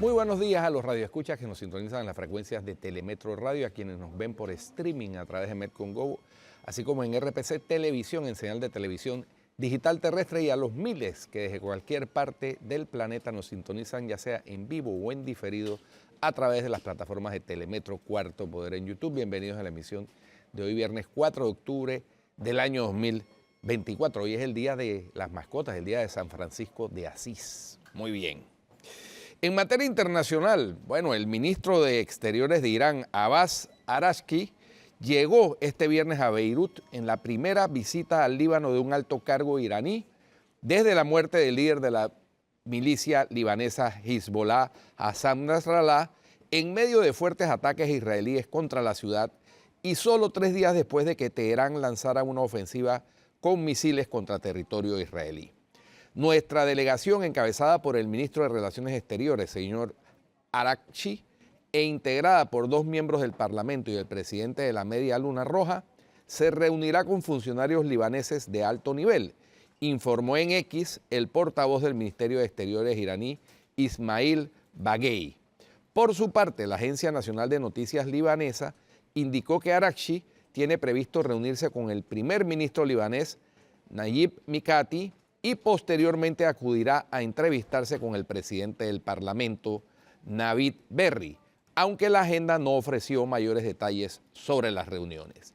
Muy buenos días a los radioescuchas que nos sintonizan en las frecuencias de Telemetro Radio, a quienes nos ven por streaming a través de Metcongo, así como en RPC Televisión, en señal de televisión digital terrestre, y a los miles que desde cualquier parte del planeta nos sintonizan, ya sea en vivo o en diferido, a través de las plataformas de Telemetro Cuarto Poder en YouTube. Bienvenidos a la emisión de hoy, viernes 4 de octubre del año 2024. Hoy es el día de las mascotas, el día de San Francisco de Asís. Muy bien. En materia internacional, bueno, el ministro de Exteriores de Irán, Abbas Araghchi, llegó este viernes a Beirut en la primera visita al Líbano de un alto cargo iraní desde la muerte del líder de la milicia libanesa Hezbollah, Hassan Nasrallah, en medio de fuertes ataques israelíes contra la ciudad y solo 3 días después de que Teherán lanzara una ofensiva con misiles contra territorio israelí. Nuestra delegación, encabezada por el ministro de Relaciones Exteriores, señor Araghchi, e integrada por 2 miembros del Parlamento y el presidente de la Media Luna Roja, se reunirá con funcionarios libaneses de alto nivel, informó en X el portavoz del Ministerio de Exteriores iraní, Ismail Baghei. Por su parte, la Agencia Nacional de Noticias libanesa indicó que Araghchi tiene previsto reunirse con el primer ministro libanés, Nayib Mikati, y posteriormente acudirá a entrevistarse con el presidente del Parlamento, Navid Berri, aunque la agenda no ofreció mayores detalles sobre las reuniones.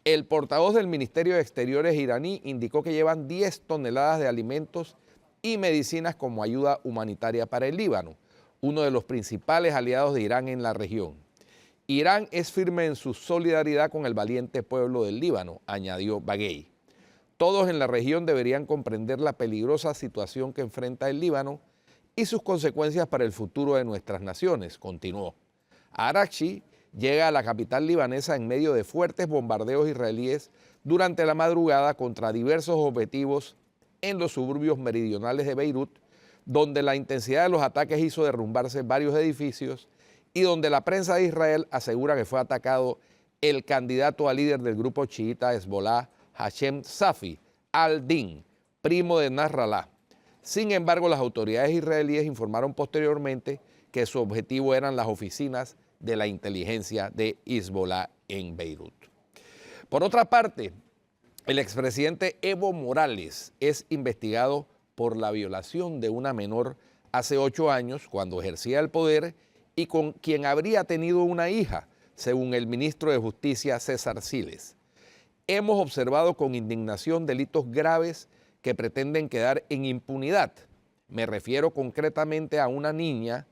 El portavoz del Ministerio de Exteriores iraní indicó que llevan 10 toneladas de alimentos y medicinas como ayuda humanitaria para el Líbano, uno de los principales aliados de Irán en la región. Irán es firme en su solidaridad con el valiente pueblo del Líbano, añadió Baghei. Todos en la región deberían comprender la peligrosa situación que enfrenta el Líbano y sus consecuencias para el futuro de nuestras naciones, continuó. Araghchi llega a la capital libanesa en medio de fuertes bombardeos israelíes durante la madrugada contra diversos objetivos en los suburbios meridionales de Beirut, donde la intensidad de los ataques hizo derrumbarse varios edificios y donde la prensa de Israel asegura que fue atacado el candidato a líder del grupo chiita Hezbollah, Hashem Safi al-Din, primo de Nasrallah. Sin embargo, las autoridades israelíes informaron posteriormente que su objetivo eran las oficinas de la inteligencia de Hezbollah en Beirut. Por otra parte, el expresidente Evo Morales es investigado por la violación de una menor hace 8 años, cuando ejercía el poder, y con quien habría tenido una hija, según el ministro de Justicia César Siles. Hemos observado con indignación delitos graves que pretenden quedar en impunidad. Me refiero concretamente a una niña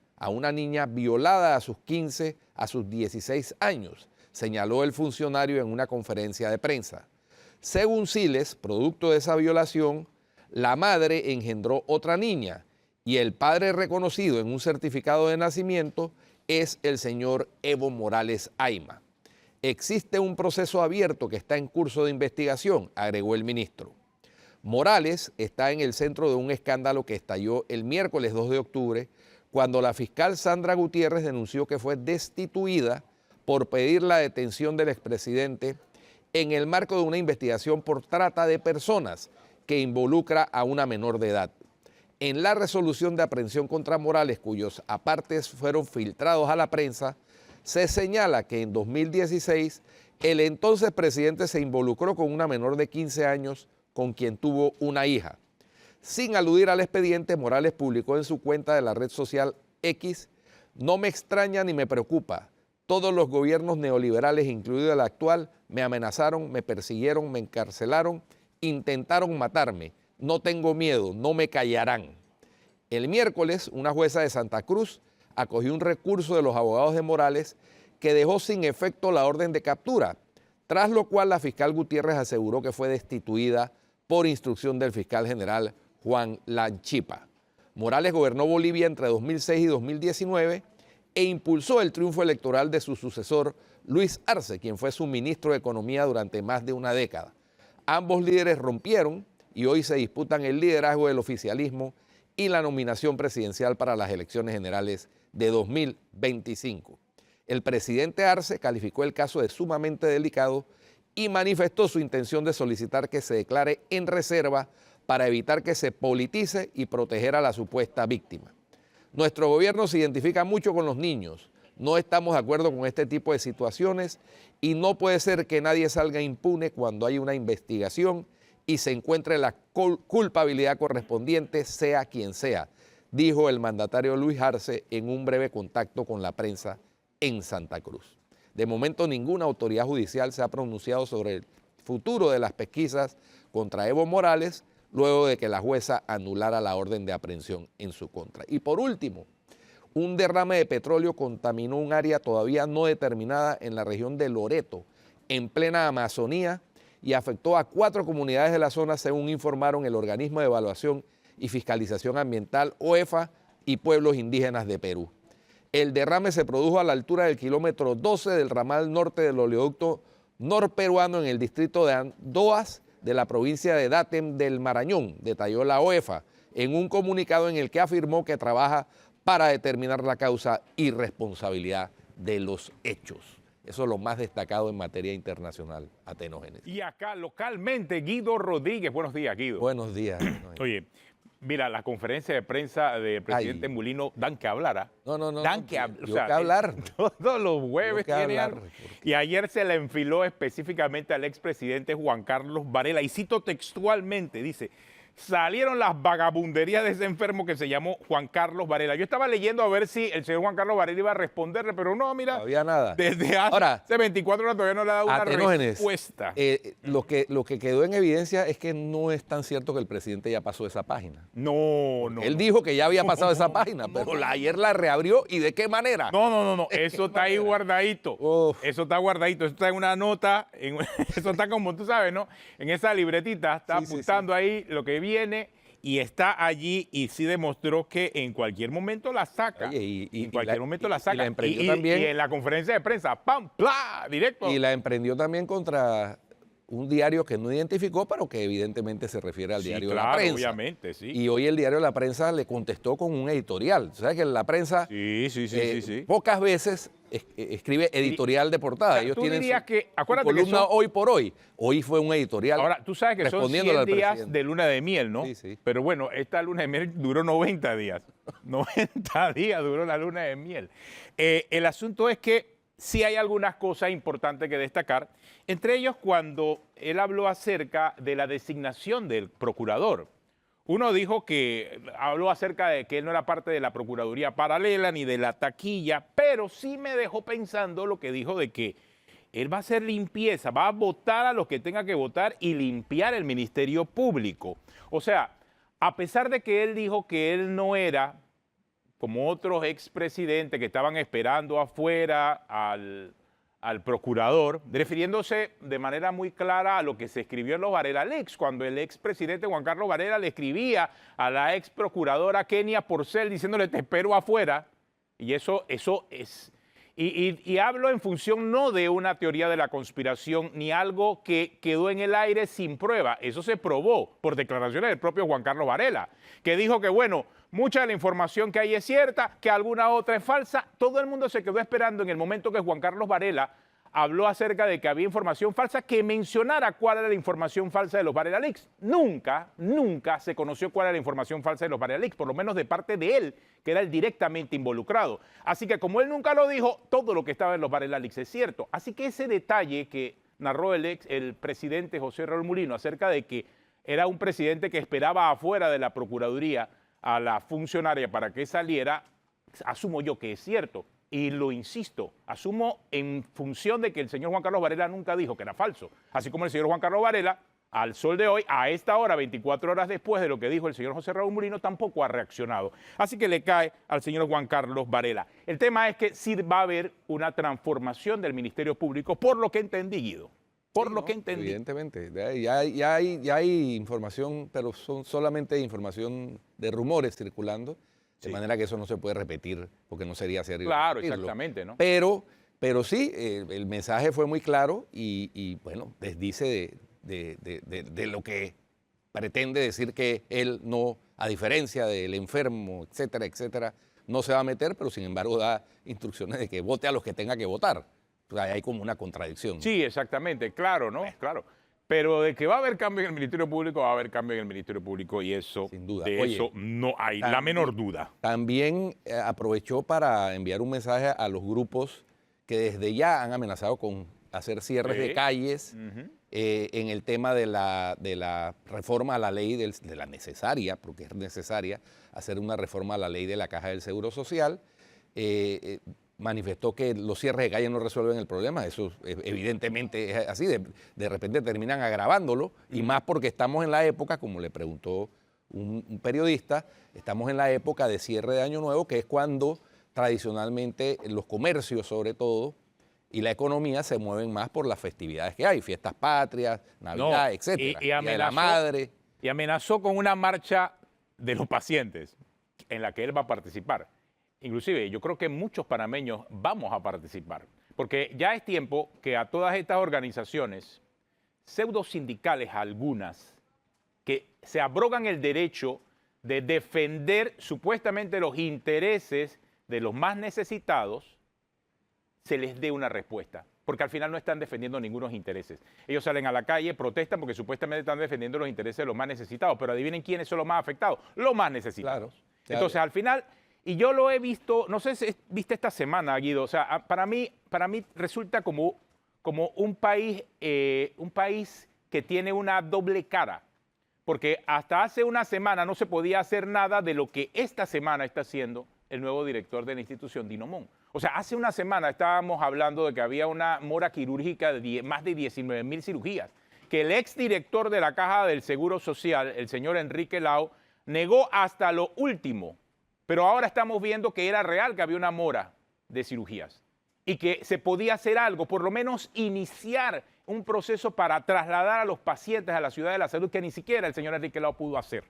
violada a sus 15, a sus 16 años, señaló el funcionario en una conferencia de prensa. Según Siles, producto de esa violación, la madre engendró otra niña y el padre reconocido en un certificado de nacimiento es el señor Evo Morales Ayma. Existe un proceso abierto que está en curso de investigación, agregó el ministro. Morales está en el centro de un escándalo que estalló el miércoles 2 de octubre, cuando la fiscal Sandra Gutiérrez denunció que fue destituida por pedir la detención del expresidente en el marco de una investigación por trata de personas que involucra a una menor de edad. En la resolución de aprehensión contra Morales, cuyos apartes fueron filtrados a la prensa, se señala que en 2016 el entonces presidente se involucró con una menor de 15 años con quien tuvo una hija. Sin aludir al expediente, Morales publicó en su cuenta de la red social X: no me extraña ni me preocupa. Todos los gobiernos neoliberales, incluido el actual, me amenazaron, me persiguieron, me encarcelaron, intentaron matarme. No tengo miedo, no me callarán. El miércoles, una jueza de Santa Cruz acogió un recurso de los abogados de Morales que dejó sin efecto la orden de captura, tras lo cual la fiscal Gutiérrez aseguró que fue destituida por instrucción del fiscal general Juan Lanchipa. Morales gobernó Bolivia entre 2006 y 2019 e impulsó el triunfo electoral de su sucesor, Luis Arce, quien fue su ministro de Economía durante más de una década. Ambos líderes rompieron y hoy se disputan el liderazgo del oficialismo y la nominación presidencial para las elecciones generales de 2025. El presidente Arce calificó el caso de sumamente delicado y manifestó su intención de solicitar que se declare en reserva para evitar que se politice y proteger a la supuesta víctima. Nuestro gobierno se identifica mucho con los niños. No estamos de acuerdo con este tipo de situaciones y no puede ser que nadie salga impune cuando hay una investigación y se encuentre la culpabilidad correspondiente, sea quien sea, dijo el mandatario Luis Arce en un breve contacto con la prensa en Santa Cruz. De momento, ninguna autoridad judicial se ha pronunciado sobre el futuro de las pesquisas contra Evo Morales, luego de que la jueza anulara la orden de aprehensión en su contra. Y por último, un derrame de petróleo contaminó un área todavía no determinada en la región de Loreto, en plena Amazonía, y afectó a 4 comunidades de la zona, según informaron el Organismo de Evaluación y Fiscalización Ambiental, OEFA, y pueblos indígenas de Perú. El derrame se produjo a la altura del kilómetro 12 del ramal norte del oleoducto norperuano en el distrito de Andoas de la provincia de Datem del Marañón, detalló la OEFA, en un comunicado en el que afirmó que trabaja para determinar la causa y responsabilidad de los hechos. Eso es lo más destacado en materia internacional, Atenógenes. Y acá localmente, Guido Rodríguez. Buenos días, Guido. Buenos días. Oye, mira, la conferencia de prensa del presidente Mulino dan que hablar, ¿ah? No. Dan que hablar. O sea, que hablar. Todos los jueves tiene hablar. algo. Y ayer se le enfiló específicamente al expresidente Juan Carlos Varela. Y cito textualmente, dice: salieron las vagabunderías de ese enfermo que se llamó Juan Carlos Varela. Yo estaba leyendo a ver si el señor Juan Carlos Varela iba a responderle, pero no, mira. Todavía nada. Desde hace 24 horas todavía no le ha dado una respuesta. Lo que quedó en evidencia es que no es tan cierto que el presidente ya pasó esa página. No. Él dijo que ya había pasado esa página, pero ayer la reabrió. ¿Y de qué manera? No. Eso está ahí guardadito. Uf. Eso está guardadito. Eso está en una nota. Eso está como tú sabes, ¿no? En esa libretita está apuntando ahí lo que viene y está allí y sí demostró que en cualquier momento la saca. Oye, en cualquier momento la saca. Y la emprendió también. Y en la conferencia de prensa, ¡pam! ¡Plá! Directo. Y la emprendió también contra un diario que no identificó, pero que evidentemente se refiere al diario de la prensa. Obviamente, sí. Y hoy el diario de la prensa le contestó con un editorial. O sea que la prensa Sí. pocas veces escribe editorial de portada. O sea, ellos tú tienen dirías que, acuérdate columna que son, hoy por hoy. Hoy fue un editorial. Ahora, tú sabes que son 100 días de luna de miel, ¿no? Sí. Pero bueno, esta luna de miel duró 90 días. 90 días duró la luna de miel. El asunto es que sí hay algunas cosas importantes que destacar, entre ellos cuando él habló acerca de la designación del procurador. Uno dijo que habló acerca de que él no era parte de la Procuraduría Paralela ni de la taquilla, pero sí me dejó pensando lo que dijo de que él va a hacer limpieza, va a votar a los que tenga que votar y limpiar el Ministerio Público. O sea, a pesar de que él dijo que él no era como otros expresidentes que estaban esperando afuera al procurador, refiriéndose de manera muy clara a lo que se escribió en los Varela Leaks, cuando el expresidente Juan Carlos Varela le escribía a la ex procuradora Kenia Porcel diciéndole te espero afuera, y eso es... Y hablo en función no de una teoría de la conspiración ni algo que quedó en el aire sin prueba. Eso se probó por declaraciones del propio Juan Carlos Varela, que dijo que, bueno, mucha de la información que hay es cierta, que alguna otra es falsa. Todo el mundo se quedó esperando en el momento que Juan Carlos Varela habló acerca de que había información falsa, que mencionara cuál era la información falsa de los Varela Leaks. Nunca se conoció cuál era la información falsa de los Varela Leaks, por lo menos de parte de él, que era el directamente involucrado. Así que como él nunca lo dijo, todo lo que estaba en los Varela Leaks es cierto. Así que ese detalle que narró el presidente José Raúl Mulino acerca de que era un presidente que esperaba afuera de la Procuraduría a la funcionaria para que saliera, asumo yo que es cierto. Y lo insisto, asumo en función de que el señor Juan Carlos Varela nunca dijo que era falso. Así como el señor Juan Carlos Varela, al sol de hoy, a esta hora, 24 horas después de lo que dijo el señor José Raúl Mulino, tampoco ha reaccionado. Así que le cae al señor Juan Carlos Varela. El tema es que sí va a haber una transformación del Ministerio Público, por lo que entendí, Guido. Por lo que entendí. Evidentemente. Ya hay información, pero son solamente información de rumores circulando. De manera que eso no se puede repetir, porque no sería serio. Claro, exactamente, ¿no? Pero sí, el mensaje fue muy claro y bueno, desdice de lo que pretende decir que él no, a diferencia del enfermo, etcétera, no se va a meter, pero sin embargo da instrucciones de que vote a los que tenga que votar. O sea, hay como una contradicción. Sí, exactamente, claro, ¿no? Claro. Pero de que va a haber cambio en el Ministerio Público, va a haber cambio en el Ministerio Público y eso, Sin duda. de Oye, eso no hay la menor duda. También aprovechó para enviar un mensaje a los grupos que desde ya han amenazado con hacer cierres de calles en el tema de la reforma a la ley de la necesaria, porque es necesaria hacer una reforma a la ley de la Caja del Seguro Social. Manifestó que los cierres de calle no resuelven el problema, eso evidentemente es así, de repente terminan agravándolo, y más porque estamos en la época, como le preguntó un periodista, estamos en la época de cierre de Año Nuevo, que es cuando tradicionalmente los comercios sobre todo y la economía se mueven más por las festividades que hay, fiestas patrias, Navidad, etcétera, Día de la Madre. Y amenazó con una marcha de los pacientes en la que él va a participar. Inclusive, yo creo que muchos panameños vamos a participar, porque ya es tiempo que a todas estas organizaciones, pseudo sindicales algunas, que se abrogan el derecho de defender supuestamente los intereses de los más necesitados, se les dé una respuesta, porque al final no están defendiendo ningunos intereses. Ellos salen a la calle, protestan porque supuestamente están defendiendo los intereses de los más necesitados, pero adivinen quiénes son los más afectados, los más necesitados. Claro. Entonces, al final... Y yo lo he visto, no sé si viste esta semana, Guido, o sea, para mí resulta como un país que tiene una doble cara, porque hasta hace una semana no se podía hacer nada de lo que esta semana está haciendo el nuevo director de la institución, Dinomón. O sea, hace una semana estábamos hablando de que había una mora quirúrgica de más de 19.000 cirugías, que el exdirector de la Caja del Seguro Social, el señor Enrique Lao, negó hasta lo último. Pero ahora estamos viendo que era real, que había una mora de cirugías y que se podía hacer algo, por lo menos iniciar un proceso para trasladar a los pacientes a la ciudad de la salud que ni siquiera el señor Enrique Lao pudo hacer.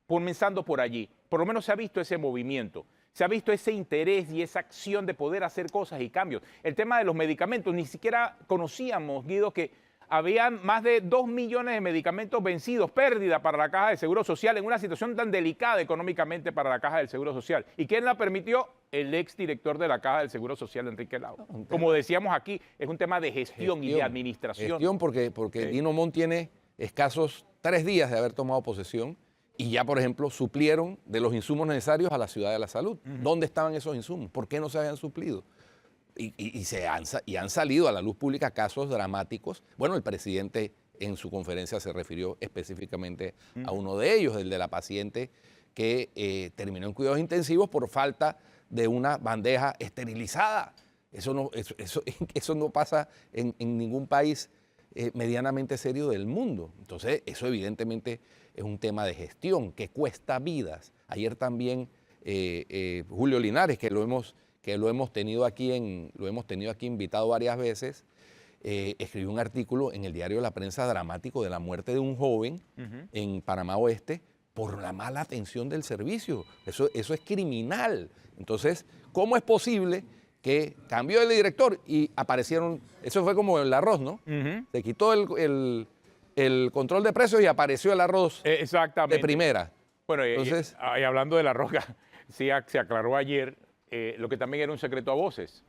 Comenzando por allí, por lo menos se ha visto ese movimiento, se ha visto ese interés y esa acción de poder hacer cosas y cambios. El tema de los medicamentos, ni siquiera conocíamos, Guido, que había más de 2 millones de medicamentos vencidos, pérdida para la Caja de Seguro Social en una situación tan delicada económicamente para la Caja del Seguro Social. ¿Y quién la permitió? El exdirector de la Caja del Seguro Social, Enrique Lao. Como decíamos aquí, es un tema de gestión y de administración. Gestión porque sí. Dinomón tiene escasos 3 días de haber tomado posesión y ya, por ejemplo, suplieron de los insumos necesarios a la ciudad de la salud. ¿Dónde estaban esos insumos? ¿Por qué no se habían suplido? Y han salido a la luz pública casos dramáticos. Bueno, el presidente en su conferencia se refirió específicamente a uno de ellos, el de la paciente que terminó en cuidados intensivos por falta de una bandeja esterilizada. Eso no pasa en ningún país medianamente serio del mundo. Entonces, eso evidentemente es un tema de gestión que cuesta vidas. Ayer también Julio Linares, que lo hemos tenido aquí invitado varias veces, escribió un artículo en el diario La Prensa dramático de la muerte de un joven en Panamá Oeste por la mala atención del servicio. Eso es criminal. Entonces, ¿cómo es posible que cambió el director y aparecieron, eso fue como el arroz, ¿no? Se quitó el control de precios y apareció el arroz de primera. Bueno, entonces, y hablando de la roca, sí se aclaró ayer lo que también era un secreto a voces,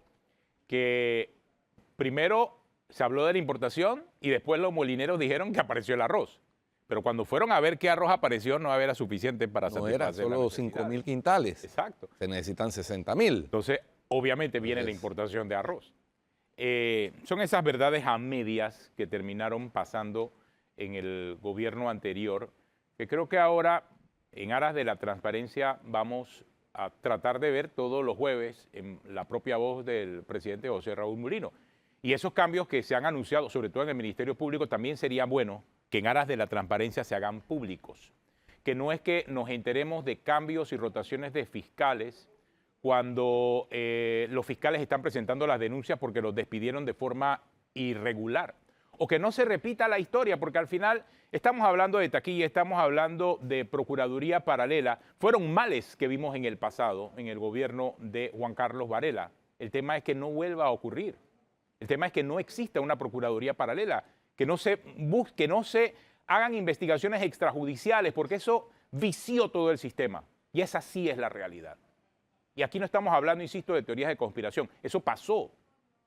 que primero se habló de la importación y después los molineros dijeron que apareció el arroz. Pero cuando fueron a ver qué arroz apareció, no era suficiente para satisfacer las necesidades. No era, solo 5.000 quintales. Exacto. Se necesitan 60.000. Entonces, obviamente viene la importación de arroz. Son esas verdades a medias que terminaron pasando en el gobierno anterior, que creo que ahora, en aras de la transparencia, vamos a tratar de ver todos los jueves en la propia voz del presidente José Raúl Mulino. Y esos cambios que se han anunciado, sobre todo en el Ministerio Público, también sería bueno que en aras de la transparencia se hagan públicos. Que no es que nos enteremos de cambios y rotaciones de fiscales cuando los fiscales están presentando las denuncias porque los despidieron de forma irregular. O que no se repita la historia, porque al final estamos hablando de taquilla, estamos hablando de procuraduría paralela. Fueron males que vimos en el pasado, en el gobierno de Juan Carlos Varela. El tema es que no vuelva a ocurrir. El tema es que no exista una procuraduría paralela, que no se hagan investigaciones extrajudiciales, porque eso vició todo el sistema. Y esa sí es la realidad. Y aquí no estamos hablando, insisto, de teorías de conspiración. Eso pasó.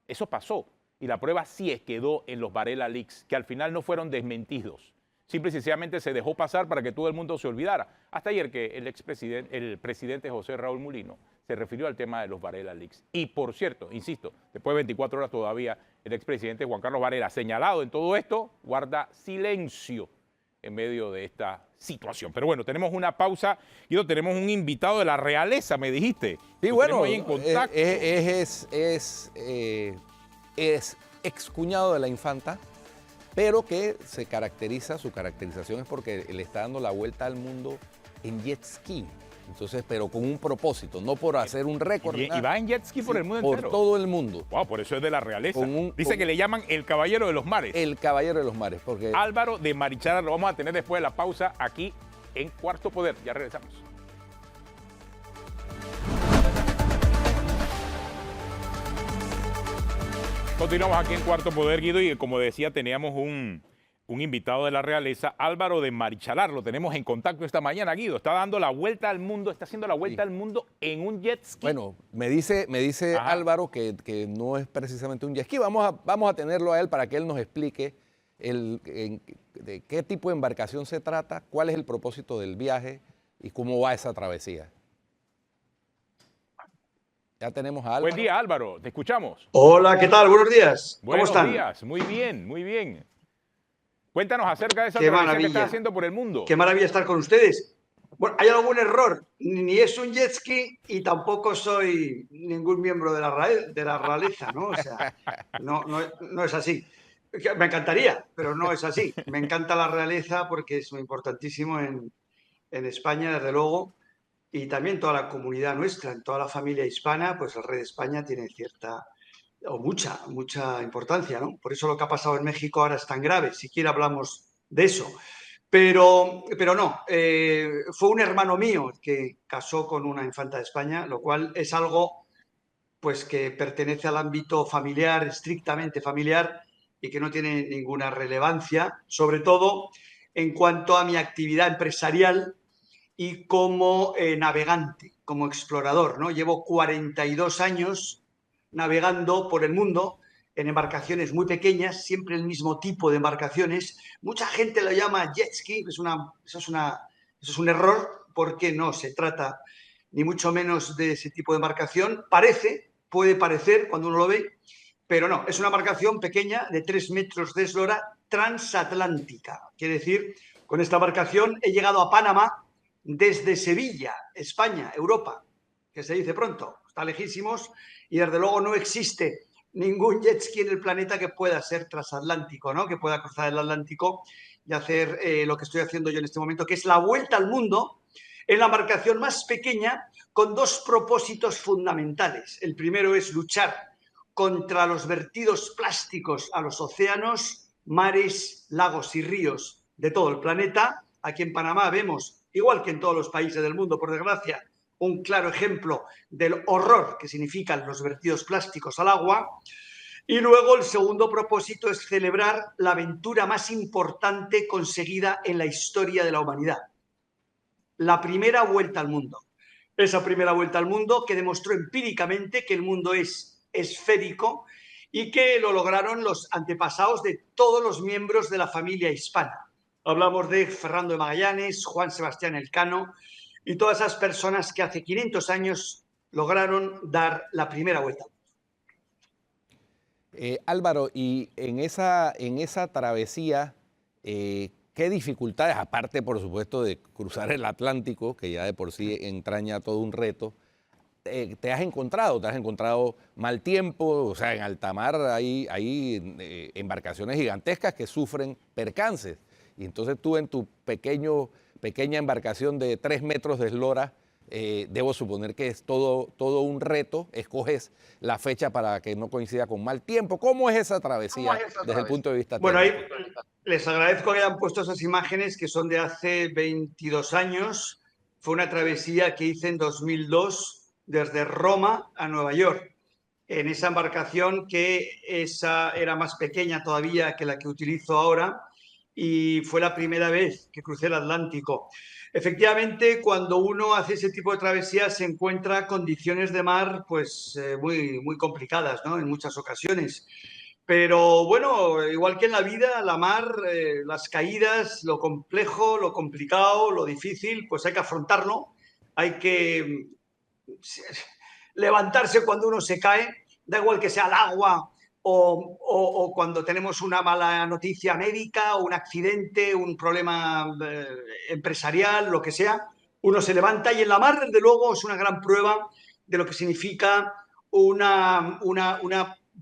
Eso pasó. y la prueba sí es quedó en los Varela Leaks, que al final no fueron desmentidos. Simple y sencillamente se dejó pasar para que todo el mundo se olvidara. Hasta ayer que el presidente José Raúl Mulino se refirió al tema de los Varela Leaks. Y por cierto, insisto, después de 24 horas todavía el expresidente Juan Carlos Varela, señalado en todo esto, guarda silencio en medio de esta situación. Pero bueno, tenemos una pausa y tenemos un invitado de la realeza, me dijiste. Sí, Lo bueno, tenemos ahí en contacto. es excuñado de la infanta, pero que su caracterización es porque le está dando la vuelta al mundo en jet ski. Entonces, pero con un propósito, no por hacer un récord. Y va en jet ski por el mundo entero. Por todo el mundo. Wow, por eso es de la realeza. Dice que le llaman el caballero de los mares. El caballero de los mares. Porque Álvaro de Marichalar lo vamos a tener después de la pausa aquí en Cuarto Poder. Ya regresamos. Continuamos aquí en Cuarto Poder, Guido, y como decía, teníamos un invitado de la realeza, Álvaro de Marichalar. Lo tenemos en contacto esta mañana, Guido. Está dando la vuelta al mundo, está haciendo la vuelta al mundo en un jet ski. Bueno, me dice Álvaro que no es precisamente un jet ski. Vamos a tenerlo a él para que él nos explique de qué tipo de embarcación se trata, cuál es el propósito del viaje y cómo va esa travesía. Ya tenemos a Álvaro. Buen día, Álvaro. Te escuchamos. Hola, ¿qué tal? Buenos días. ¿Cómo Buenos están? días. Muy bien, muy bien. Cuéntanos acerca de esa Qué travesía que maravilla. estás haciendo por el mundo. Qué maravilla estar con ustedes. Bueno, hay algún error. Ni es un jet ski y tampoco soy ningún miembro de la realeza, ¿no? O sea, no es así. Me encantaría, pero no es así. Me encanta la realeza porque es muy importantísimo en España, desde luego, y también toda la comunidad nuestra, en toda la familia hispana, pues el rey de España tiene cierta o mucha importancia, ¿no? Por eso lo que ha pasado en México ahora es tan grave, siquiera hablamos de eso. Pero no, fue un hermano mío que casó con una infanta de España, lo cual es algo pues que pertenece al ámbito familiar, estrictamente familiar, y que no tiene ninguna relevancia, sobre todo en cuanto a mi actividad empresarial y como navegante, como explorador, ¿no? Llevo 42 años navegando por el mundo en embarcaciones muy pequeñas, siempre el mismo tipo de embarcaciones. Mucha gente lo llama jet ski, eso es un error, porque no se trata ni mucho menos de ese tipo de embarcación. Puede parecer cuando uno lo ve, pero no, es una embarcación pequeña de 3 metros de eslora transatlántica. Quiere decir, con esta embarcación he llegado a Panamá desde Sevilla, España, Europa, que se dice pronto, está lejísimos, y desde luego no existe ningún jet ski en el planeta que pueda ser transatlántico, ¿no? Que pueda cruzar el Atlántico y hacer lo que estoy haciendo yo en este momento, que es la vuelta al mundo en la embarcación más pequeña, con 2 propósitos fundamentales. El primero es luchar contra los vertidos plásticos a los océanos, mares, lagos y ríos de todo el planeta. Aquí en Panamá vemos, igual que en todos los países del mundo, por desgracia, un claro ejemplo del horror que significan los vertidos plásticos al agua. Y luego el segundo propósito es celebrar la aventura más importante conseguida en la historia de la humanidad. La primera vuelta al mundo. Esa primera vuelta al mundo que demostró empíricamente que el mundo es esférico y que lo lograron los antepasados de todos los miembros de la familia hispana. Hablamos de Fernando de Magallanes, Juan Sebastián Elcano y todas esas personas que hace 500 años lograron dar la primera vuelta. Álvaro, y en esa travesía, ¿qué dificultades, aparte por supuesto de cruzar el Atlántico, que ya de por sí entraña todo un reto, te has encontrado? ¿Te has encontrado mal tiempo? O sea, en alta mar hay embarcaciones gigantescas que sufren percances. Y entonces tú en tu pequeña embarcación de 3 metros de eslora, debo suponer que es todo un reto. Escoges la fecha para que no coincida con mal tiempo. ¿Cómo es esa travesía desde el punto de vista técnico? Bueno, ahí les agradezco que hayan puesto esas imágenes que son de hace 22 años. Fue una travesía que hice en 2002 desde Roma a Nueva York, en esa embarcación que era más pequeña todavía que la que utilizo ahora, y fue la primera vez que crucé el Atlántico. Efectivamente, cuando uno hace ese tipo de travesías se encuentra condiciones de mar pues muy complicadas, ¿no? En muchas ocasiones. Pero bueno, igual que en la vida, la mar, las caídas, lo complejo, lo complicado, lo difícil, pues hay que afrontarlo, hay que levantarse cuando uno se cae, da igual que sea el agua o cuando tenemos una mala noticia médica o un accidente, un problema empresarial, lo que sea, uno se levanta y en la mar, desde luego, es una gran prueba de lo que significa una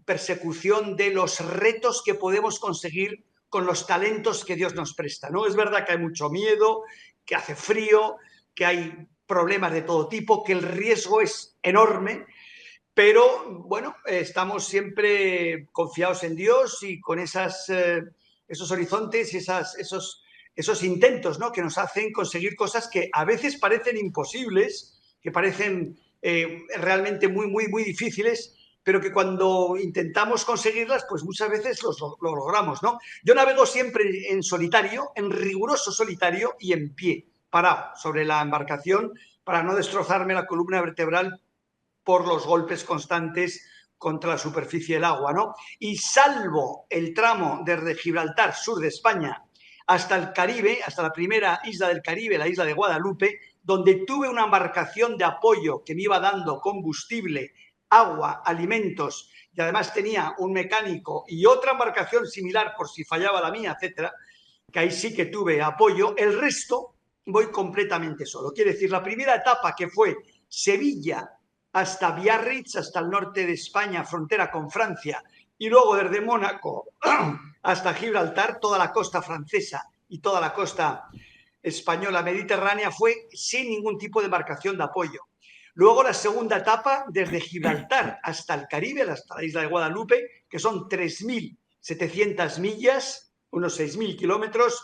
persecución de los retos que podemos conseguir con los talentos que Dios nos presta, ¿no? Es verdad que hay mucho miedo, que hace frío, que hay problemas de todo tipo, que el riesgo es enorme, pero bueno, estamos siempre confiados en Dios y con esos horizontes y esos intentos, ¿no?, que nos hacen conseguir cosas que a veces parecen imposibles, que parecen realmente muy, muy, muy difíciles, pero que cuando intentamos conseguirlas, pues muchas veces lo logramos, ¿no? Yo navego siempre en solitario, en riguroso solitario y en pie, parado sobre la embarcación para no destrozarme la columna vertebral por los golpes constantes contra la superficie del agua, ¿no? Y salvo el tramo desde Gibraltar, sur de España, hasta el Caribe, hasta la primera isla del Caribe, la isla de Guadalupe, donde tuve una embarcación de apoyo que me iba dando combustible, agua, alimentos, y además tenía un mecánico y otra embarcación similar por si fallaba la mía, etcétera, que ahí sí que tuve apoyo. El resto voy completamente solo. Quiere decir, la primera etapa, que fue Sevilla hasta Biarritz, hasta el norte de España, frontera con Francia, y luego desde Mónaco hasta Gibraltar, toda la costa francesa y toda la costa española mediterránea, fue sin ningún tipo de embarcación de apoyo. Luego la segunda etapa, desde Gibraltar hasta el Caribe, hasta la isla de Guadalupe, que son 3.700 millas, unos 6.000 kilómetros.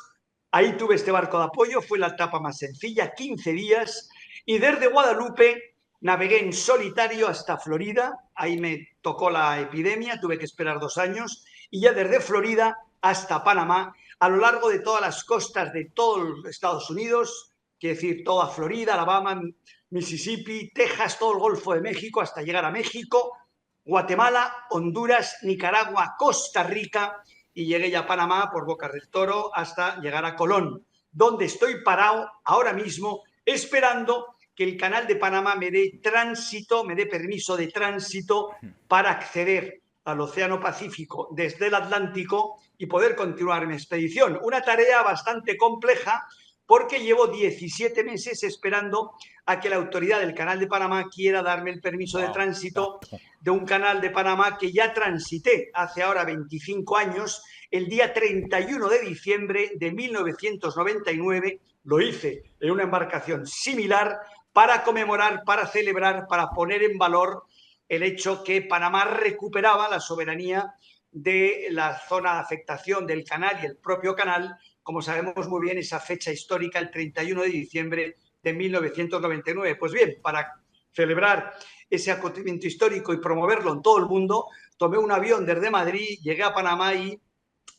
Ahí tuve este barco de apoyo, fue la etapa más sencilla, 15 días, y desde Guadalupe navegué en solitario hasta Florida, ahí me tocó la epidemia, tuve que esperar 2 años, y ya desde Florida hasta Panamá, a lo largo de todas las costas de todos los Estados Unidos, quiere decir toda Florida, Alabama, Mississippi, Texas, todo el Golfo de México, hasta llegar a México, Guatemala, Honduras, Nicaragua, Costa Rica, y llegué ya a Panamá por Bocas del Toro hasta llegar a Colón, donde estoy parado ahora mismo esperando que el Canal de Panamá me dé tránsito, me dé permiso de tránsito para acceder al Océano Pacífico desde el Atlántico y poder continuar mi expedición. Una tarea bastante compleja porque llevo 17 meses esperando a que la autoridad del Canal de Panamá quiera darme el permiso de tránsito de un Canal de Panamá que ya transité hace ahora 25 años. El día 31 de diciembre de 1999 lo hice en una embarcación similar para conmemorar, para celebrar, para poner en valor el hecho que Panamá recuperaba la soberanía de la zona de afectación del canal y el propio canal. Como sabemos muy bien, esa fecha histórica, el 31 de diciembre de 1999. Pues bien, para celebrar ese acontecimiento histórico y promoverlo en todo el mundo, tomé un avión desde Madrid, llegué a Panamá y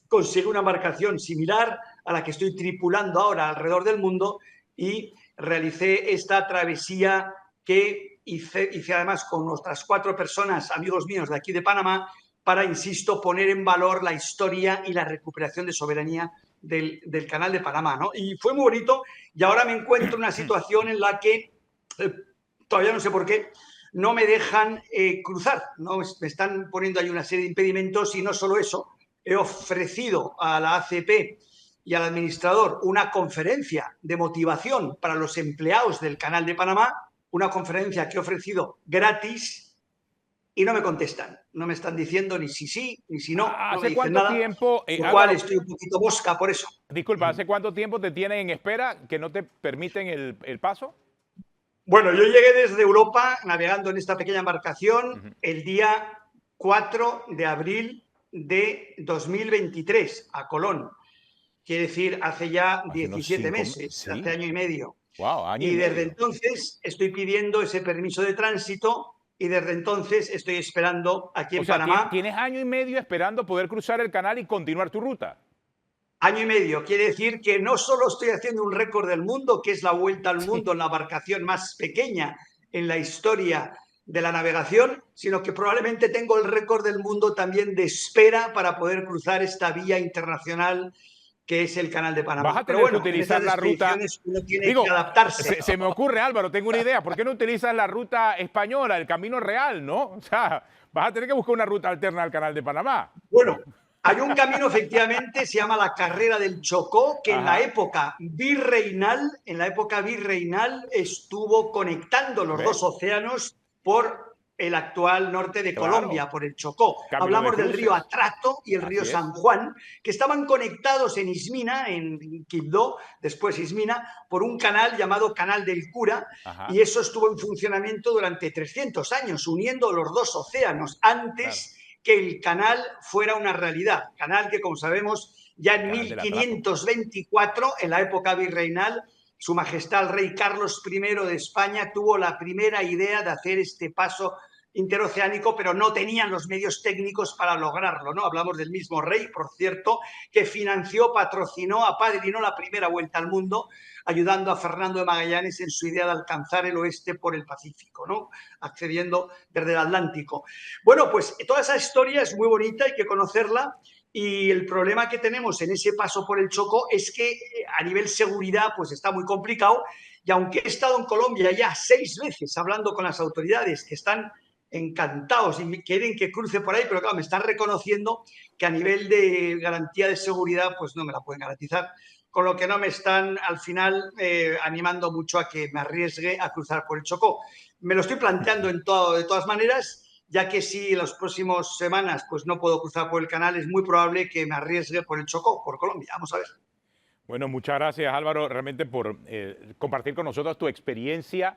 conseguí una embarcación similar a la que estoy tripulando ahora alrededor del mundo y realicé esta travesía que hice además con otras 4 personas, amigos míos de aquí de Panamá, para, insisto, poner en valor la historia y la recuperación de soberanía del Canal de Panamá, ¿no? Y fue muy bonito, y ahora me encuentro en una situación en la que todavía no sé por qué no me dejan cruzar, ¿no? Me están poniendo ahí una serie de impedimentos, y no solo eso, he ofrecido a la ACP y al administrador una conferencia de motivación para los empleados del Canal de Panamá, una conferencia que he ofrecido gratis, y no me contestan. No me están diciendo ni si sí, ni si no. No me ¿Hace dicen cuánto nada, tiempo, lo cual estoy un poquito mosca por eso. disculpa, hace cuánto tiempo te tienen en espera que no te permiten el paso? Bueno, yo llegué desde Europa navegando en esta pequeña embarcación el día 4 de abril de 2023 a Colón. Quiere decir, hace ya Hace unos 17 meses, sí. hace año y medio. Wow, año Y y desde medio. entonces estoy pidiendo ese permiso de tránsito, y desde entonces estoy esperando aquí O en sea, Panamá. tienes año y medio esperando poder cruzar el canal y continuar tu ruta. Año y medio. Quiere decir que no solo estoy haciendo un récord del mundo, que es la vuelta al mundo en la embarcación más pequeña en la historia de la navegación, sino que probablemente tengo el récord del mundo también de espera para poder cruzar esta vía internacional que es el Canal de Vas Panamá. a Pero tener que bueno, en utilizar estas la ruta. expediciones uno tiene que Digo, adaptarse. se me ocurre, Álvaro, tengo una idea. ¿Por qué no utilizas la ruta española, el camino real, no? O sea, vas a tener que buscar una ruta alterna al Canal de Panamá. Bueno, hay un camino, efectivamente, se llama la Carrera del Chocó, que Ajá. en la época virreinal estuvo conectando los ¿Ves? dos océanos por el actual norte de Claro. Colombia, por el Chocó. Camino de Hablamos del cruces. río Atrato y el río Así es. San Juan, que estaban conectados en Ismina, en Quibdó, después Ismina, por un canal llamado Canal del Cura, Ajá. y eso estuvo en funcionamiento durante 300 años, uniendo los dos océanos, antes que el canal fuera una realidad. Canal que, como sabemos, ya en Canal del Atrato. 1524, en la época virreinal, Su Majestad el Rey Carlos I de España tuvo la primera idea de hacer este paso interoceánico, pero no tenían los medios técnicos para lograrlo, ¿no? Hablamos del mismo rey, por cierto, que financió, patrocinó, apadrinó la primera vuelta al mundo, ayudando a Fernando de Magallanes en su idea de alcanzar el oeste por el Pacífico, ¿no? Accediendo desde el Atlántico. Bueno, pues toda esa historia es muy bonita, hay que conocerla. Y el problema que tenemos en ese paso por el Chocó es que a nivel seguridad pues está muy complicado, y aunque he estado en Colombia ya 6 veces hablando con las autoridades que están encantados y quieren que cruce por ahí, pero claro, me están reconociendo que a nivel de garantía de seguridad pues no me la pueden garantizar, con lo que no me están al final animando mucho a que me arriesgue a cruzar por el Chocó. Me lo estoy planteando de todas maneras, ya que si en las próximas semanas pues no puedo cruzar por el canal, es muy probable que me arriesgue por el Chocó, por Colombia. Vamos a ver. Bueno, muchas gracias, Álvaro, realmente por compartir con nosotros tu experiencia.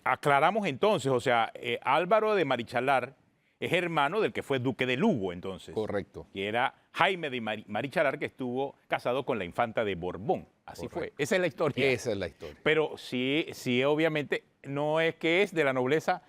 Aclaramos entonces, o sea, Álvaro de Marichalar es hermano del que fue duque de Lugo, entonces. Correcto. Que era Jaime de Marichalar, que estuvo casado con la infanta de Borbón. Así Correcto. fue. Esa es la historia. Esa es la historia. Pero sí, obviamente, no es que es de la nobleza,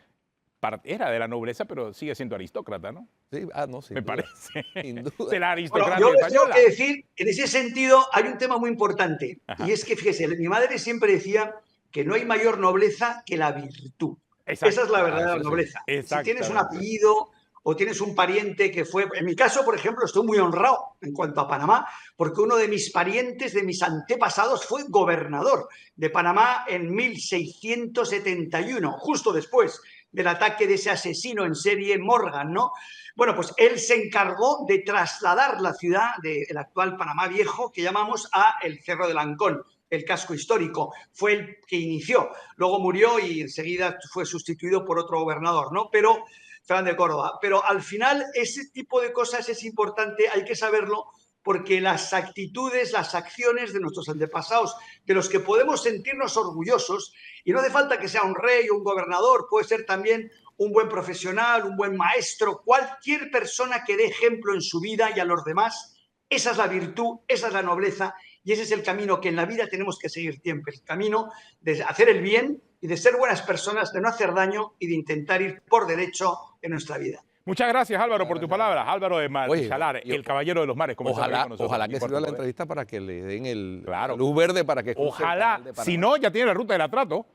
era de la nobleza, pero sigue siendo aristócrata, ¿no? Sí, no, sin Me duda. parece. Sin duda. De la aristocracia Bueno, yo les tengo española. que decir, en ese sentido, hay un tema muy importante. Ajá. Y es que, fíjese, mi madre siempre decía que no hay mayor nobleza que la virtud. Exacto. Esa es la verdadera eso sí. nobleza. Si tienes un Exactamente. apellido o tienes un pariente que fue... En mi caso, por ejemplo, estoy muy honrado en cuanto a Panamá, porque uno de mis parientes, de mis antepasados, fue gobernador de Panamá en 1671, justo después del ataque de ese asesino en serie Morgan, ¿no? Bueno, pues él se encargó de trasladar la ciudad del actual Panamá Viejo, que llamamos, a el Cerro del Ancón, el casco histórico. Fue el que inició. Luego murió y enseguida fue sustituido por otro gobernador, ¿no? Pero Fernando de Córdoba. Pero al final ese tipo de cosas es importante, hay que saberlo, porque las actitudes, las acciones de nuestros antepasados, de los que podemos sentirnos orgullosos, y no hace falta que sea un rey o un gobernador, puede ser también un buen profesional, un buen maestro, cualquier persona que dé ejemplo en su vida y a los demás. Esa es la virtud, esa es la nobleza, y ese es el camino que en la vida tenemos que seguir siempre, el camino de hacer el bien y de ser buenas personas, de no hacer daño y de intentar ir por derecho en nuestra vida. Muchas gracias, Álvaro, por tus palabras. Álvaro de Marichalar, Oye, el caballero de los mares. Como Ojalá que sirva la entrevista para que le den el Claro. luz verde para que cruce el Ojalá, Canal de Panamá. si no, ya tiene la ruta del Atrato.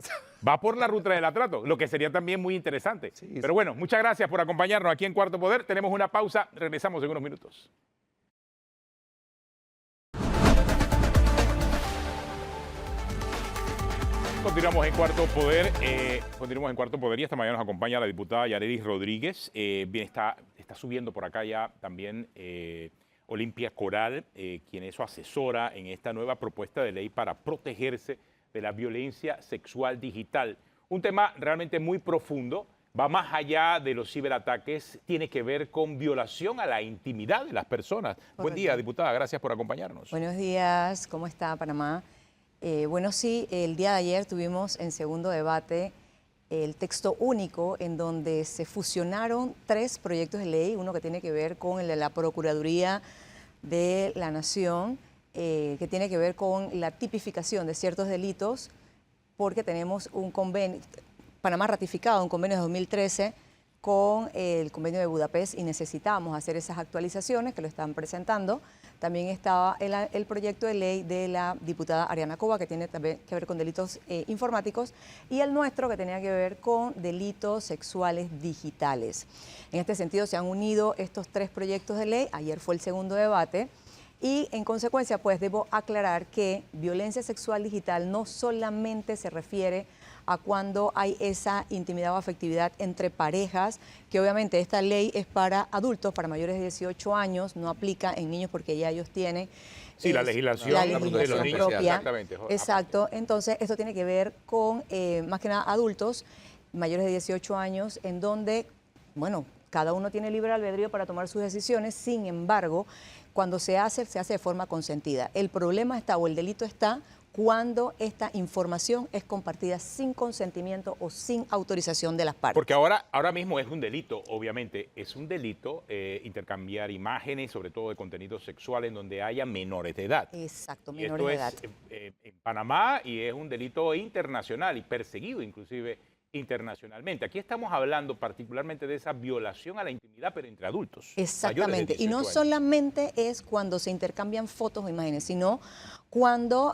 Va por la ruta del Atrato, lo que sería también muy interesante. Sí, Pero bueno, muchas gracias por acompañarnos aquí en Cuarto Poder. Tenemos una pausa, regresamos en unos minutos. Continuamos en Cuarto Poder. Y esta mañana nos acompaña la diputada Yarelis Rodríguez. Bien, está subiendo por acá ya también Olimpia Coral, quien es su asesora en esta nueva propuesta de ley para protegerse de la violencia sexual digital. Un tema realmente muy profundo, va más allá de los ciberataques, tiene que ver con violación a la intimidad de las personas. Correcto. Buen día, diputada, gracias por acompañarnos. Buenos días, ¿cómo está Panamá? Bueno, sí, el día de ayer tuvimos en segundo debate el texto único en donde se fusionaron 3 proyectos de ley, uno que tiene que ver con el de la Procuraduría de la Nación, que tiene que ver con la tipificación de ciertos delitos, porque tenemos un convenio, Panamá ha ratificado un convenio de 2013 con el convenio de Budapest y necesitamos hacer esas actualizaciones que lo están presentando. también estaba el proyecto de ley de la diputada Ariana Cova, que tiene también que ver con delitos informáticos, y el nuestro, que tenía que ver con delitos sexuales digitales. En este sentido, se han unido estos 3 proyectos de ley. Ayer fue el segundo debate. Y en consecuencia, pues debo aclarar que violencia sexual digital no solamente se refiere a cuando hay esa intimidad o afectividad entre parejas, que obviamente esta ley es para adultos, para mayores de 18 años, no aplica en niños porque ya ellos tienen Sí, la legislación la de los legislación niños. propia. Exactamente. Exacto, entonces esto tiene que ver con más que nada adultos mayores de 18 años, en donde, bueno, cada uno tiene libre albedrío para tomar sus decisiones. Sin embargo, cuando se hace de forma consentida. El problema está, o el delito está, cuando esta información es compartida sin consentimiento o sin autorización de las partes. Porque ahora mismo es un delito, obviamente, es un delito intercambiar imágenes, sobre todo de contenido sexual, en donde haya menores de edad. Exacto, Y menores de edad. esto es en Panamá y es un delito internacional y perseguido inclusive internacionalmente. Aquí estamos hablando particularmente de esa violación a la intimidad, pero entre adultos. Exactamente, y no 18 años. solamente es cuando se intercambian fotos o imágenes, sino cuando,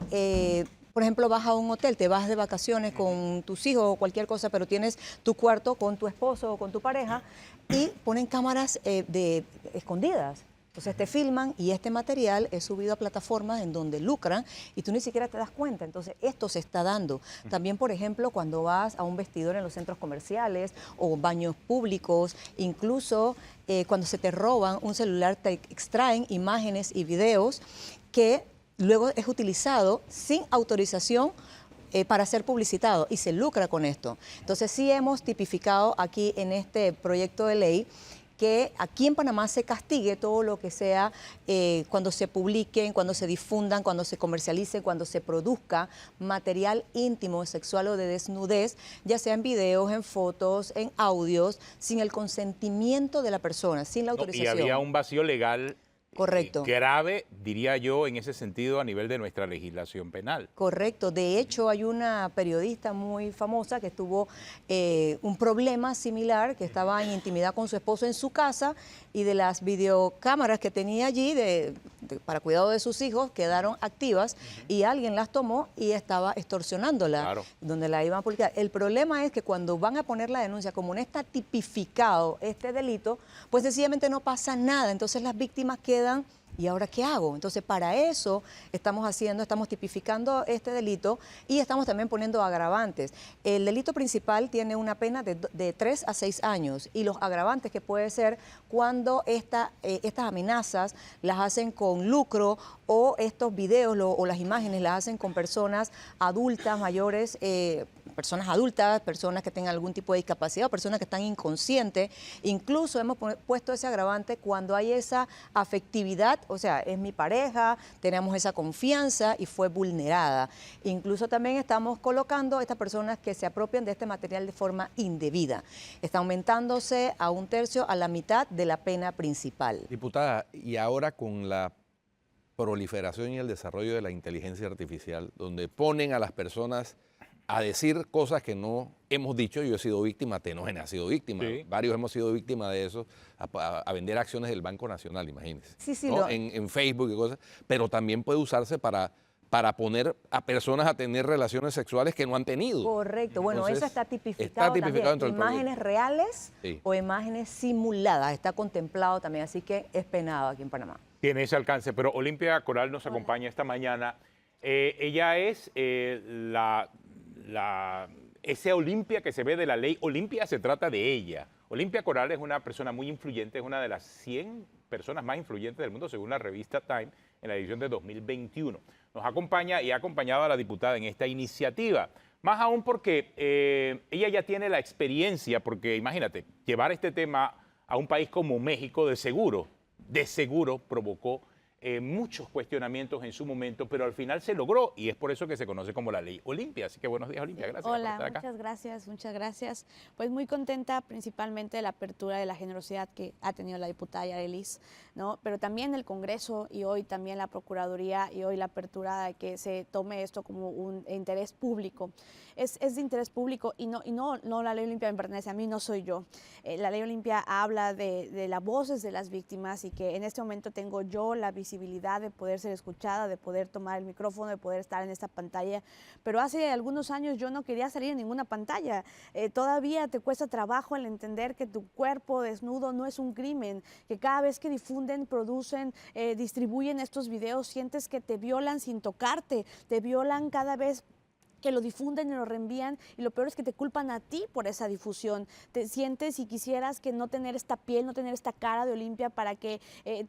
por ejemplo, vas a un hotel, te vas de vacaciones con tus hijos o cualquier cosa, pero tienes tu cuarto con tu esposo o con tu pareja y ponen cámaras escondidas. Entonces te filman y este material es subido a plataformas en donde lucran y tú ni siquiera te das cuenta. Entonces esto se está dando. También, por ejemplo, cuando vas a un vestidor en los centros comerciales o baños públicos, incluso cuando se te roban un celular, te extraen imágenes y videos que luego es utilizado sin autorización para ser publicitado y se lucra con esto. Entonces sí hemos tipificado aquí en este proyecto de ley que aquí en Panamá se castigue todo lo que sea cuando se publiquen, cuando se difundan, cuando se comercialicen, cuando se produzca material íntimo, sexual o de desnudez, ya sea en videos, en fotos, en audios, sin el consentimiento de la persona, sin la autorización. Y había un vacío legal Correcto. grave, diría yo, en ese sentido a nivel de nuestra legislación penal. Correcto. De hecho, hay una periodista muy famosa que tuvo un problema similar, que estaba en intimidad con su esposo en su casa y de las videocámaras que tenía allí para cuidado de sus hijos quedaron activas y alguien las tomó y estaba extorsionándola, Claro. donde la iban a publicar. El problema es que cuando van a poner la denuncia, como no está tipificado este delito, pues sencillamente no pasa nada. Entonces las víctimas quedan, ¿y ahora qué hago? Entonces, para eso estamos tipificando este delito y estamos también poniendo agravantes. El delito principal tiene una pena de 3 a 6 años y los agravantes que puede ser cuando estas amenazas las hacen con lucro o estos videos o las imágenes las hacen con personas adultas, mayores, personas adultas, personas que tengan algún tipo de discapacidad o personas que están inconscientes. Incluso hemos puesto ese agravante cuando hay esa afectividad, o sea, es mi pareja, tenemos esa confianza y fue vulnerada. Incluso también estamos colocando a estas personas que se apropian de este material de forma indebida. Está aumentándose a 1/3, a la mitad de la pena principal. Diputada, y ahora con la proliferación y el desarrollo de la inteligencia artificial, donde ponen a las personas a decir cosas que no hemos dicho. Yo he sido víctima, Tenógena ha sido víctima, Sí. varios hemos sido víctimas de eso, a vender acciones del Banco Nacional, imagínense. Sí, sí, ¿no? En Facebook y cosas, pero también puede usarse para poner a personas a tener relaciones sexuales que no han tenido. Correcto, bueno, Entonces, eso está está tipificado tipificado dentro también. del Imágenes reales Sí. o imágenes simuladas, está contemplado también, así que es penado aquí en Panamá. Tiene ese alcance, pero Olimpia Coral nos Hola. acompaña esta mañana. Ella es esa Olimpia que se ve de la ley Olimpia, se trata de ella. Olimpia Coral es una persona muy influyente, es una de las 100 personas más influyentes del mundo según la revista Time en la edición de 2021. Nos acompaña y ha acompañado a la diputada en esta iniciativa. Más aún porque ella ya tiene la experiencia, porque imagínate, llevar este tema a un país como México de seguro provocó muchos cuestionamientos en su momento, pero al final se logró y es por eso que se conoce como la ley Olimpia. Así que buenos días, Olimpia, gracias por Hola, estar acá. muchas gracias. Pues muy contenta principalmente de la apertura de la generosidad que ha tenido la diputada Yarelis, ¿no? Pero también el Congreso y hoy también la Procuraduría y hoy la apertura de que se tome esto como un interés público. Es de interés público y no la ley Olimpia me pertenece a mí, no soy yo. La ley Olimpia habla de las voces de las víctimas y que en este momento tengo yo la visión visibilidad, de poder ser escuchada, de poder tomar el micrófono, de poder estar en esta pantalla. Pero hace algunos años yo no quería salir en ninguna pantalla. Todavía te cuesta trabajo el entender que tu cuerpo desnudo no es un crimen, que cada vez que difunden, producen, distribuyen estos videos, sientes que te violan sin tocarte, te violan cada vez que lo difunden y lo reenvían, y lo peor es que te culpan a ti por esa difusión. Te sientes y quisieras que no tener esta piel, no tener esta cara de Olimpia para que